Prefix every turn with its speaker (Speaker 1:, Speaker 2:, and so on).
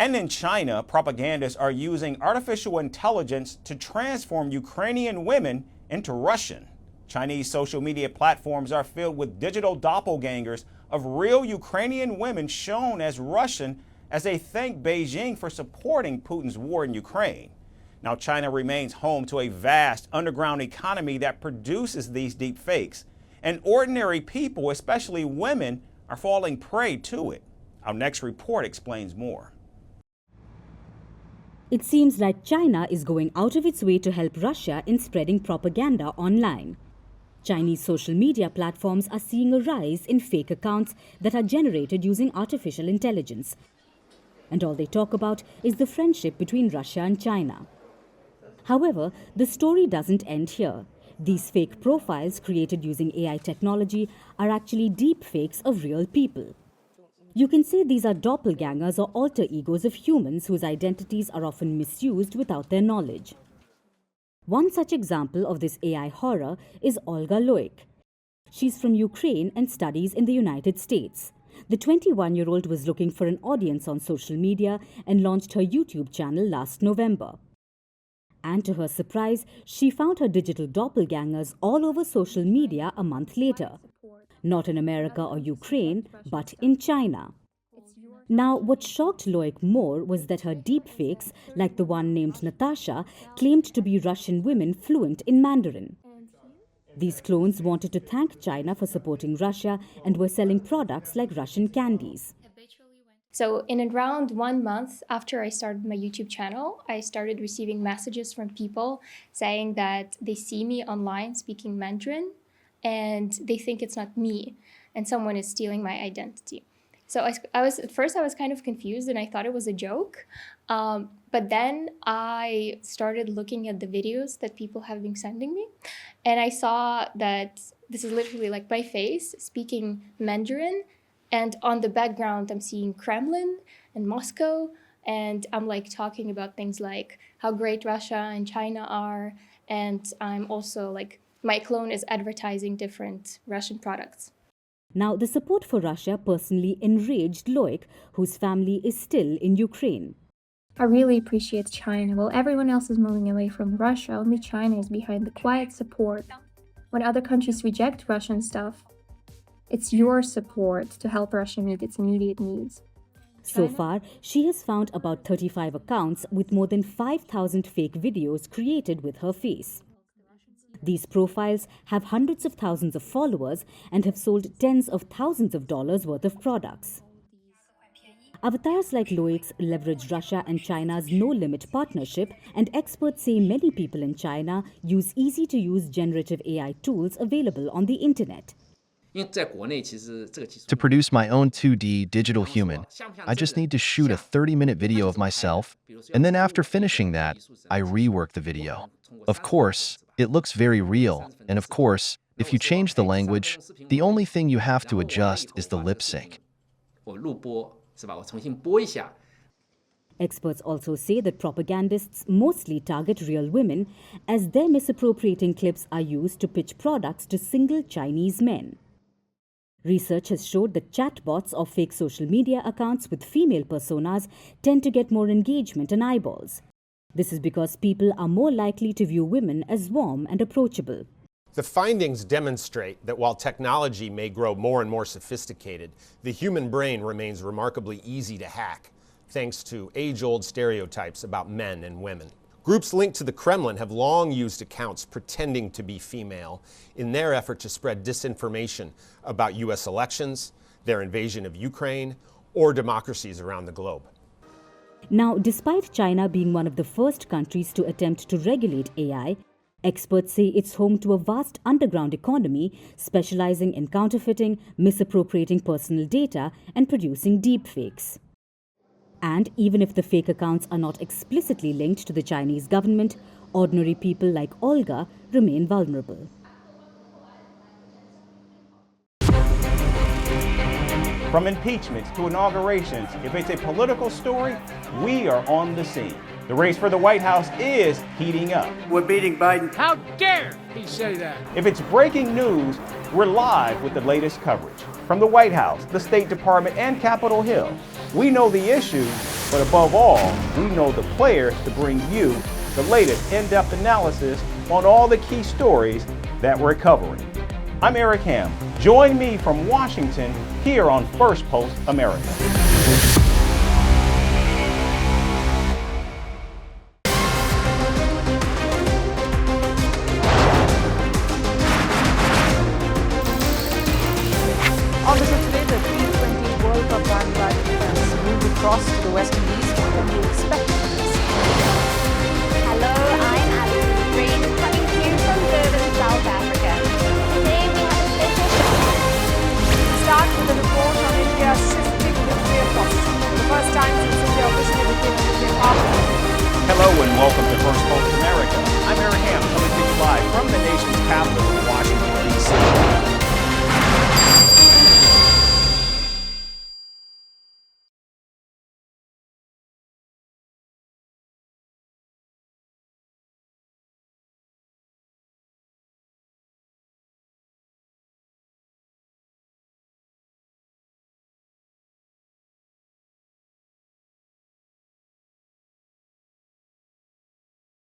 Speaker 1: And in China, propagandists are using artificial intelligence to transform Ukrainian women into Russian. Chinese social media platforms are filled with digital doppelgangers of real Ukrainian women shown as Russian as they thank Beijing for supporting Putin's war in Ukraine. Now, China remains home to a vast underground economy that produces these deep fakes, and ordinary people, especially women, are falling prey to it. Our next report explains more.
Speaker 2: It seems like China is going out of its way to help Russia in spreading propaganda online. Chinese social media platforms are seeing a rise in fake accounts that are generated using artificial intelligence. And all they talk about is the friendship between Russia and China. However, the story doesn't end here. These fake profiles created using AI technology are actually deep fakes of real people. You can say these are doppelgangers or alter egos of humans whose identities are often misused without their knowledge. One such example of this AI horror is Olga. She's from Ukraine and studies in the United States. The 21-year-old was looking for an audience on social media and launched her YouTube channel last November. And to her surprise, she found her digital doppelgangers all over social media a month later. Not in America or Ukraine, but in China. Now, what shocked Loic more was that her deepfakes, like the one named Natasha, claimed to be Russian women fluent in Mandarin. These clones wanted to thank China for supporting Russia and were selling products like Russian candies.
Speaker 3: So in around 1 month after I started my YouTube channel, I started receiving messages from people saying that they see me online speaking Mandarin and they think it's not me and someone is stealing my identity. So at first I was kind of confused and I thought it was a joke. But then I started looking at the videos that people have been sending me. And I saw that this is literally like my face speaking Mandarin. And on the background, I'm seeing Kremlin and Moscow. And I'm like talking about things like how great Russia and China are. And I'm also like, my clone is advertising different Russian products.
Speaker 2: Now, the support for Russia personally enraged Loic, whose family is still in Ukraine.
Speaker 4: I really appreciate China. While everyone else is moving away from Russia, only China is behind the quiet support. When other countries reject Russian stuff, it's your support to help Russia meet its immediate needs.
Speaker 2: So far, she has found about 35 accounts with more than 5,000 fake videos created with her face. These profiles have hundreds of thousands of followers and have sold tens of thousands of dollars worth of products. Avatars like Loic's leverage Russia and China's no-limit partnership, and experts say many people in China use easy-to-use generative AI tools available on the internet.
Speaker 5: To produce my own 2D digital human, I just need to shoot a 30-minute video of myself, and then after finishing that, I rework the video. Of course, it looks very real, and of course, if you change the language, the only thing you have to adjust is the lip sync.
Speaker 2: Experts also say that propagandists mostly target real women, as their misappropriating clips are used to pitch products to single Chinese men. Research has showed that chatbots or fake social media accounts with female personas tend to get more engagement and eyeballs. This is because people are more likely to view women as warm and approachable.
Speaker 6: The findings demonstrate that while technology may grow more and more sophisticated, the human brain remains remarkably easy to hack, thanks to age-old stereotypes about men and women. Groups linked to the Kremlin have long used accounts pretending to be female in their effort to spread disinformation about U.S. elections, their invasion of Ukraine, or democracies around the globe.
Speaker 2: Now, despite China being one of the first countries to attempt to regulate AI, experts say it's home to a vast underground economy specializing in counterfeiting, misappropriating personal data, and producing deepfakes. And even if the fake accounts are not explicitly linked to the Chinese government, ordinary people like Olga remain vulnerable.
Speaker 1: From impeachments to inaugurations, if it's a political story, we are on the scene. The race for the White House is heating up.
Speaker 7: We're beating Biden.
Speaker 8: How dare he say that?
Speaker 1: If it's breaking news, we're live with the latest coverage. From the White House, the State Department, and Capitol Hill, we know the issues, But above all, we know the players to bring you the latest in-depth analysis on all the key stories that we're covering. I'm Eric Ham. Join me from Washington here on Firstpost America.
Speaker 7: On this today, the T20 World Cup bandwagon has moved across to the West Indies. What can we expect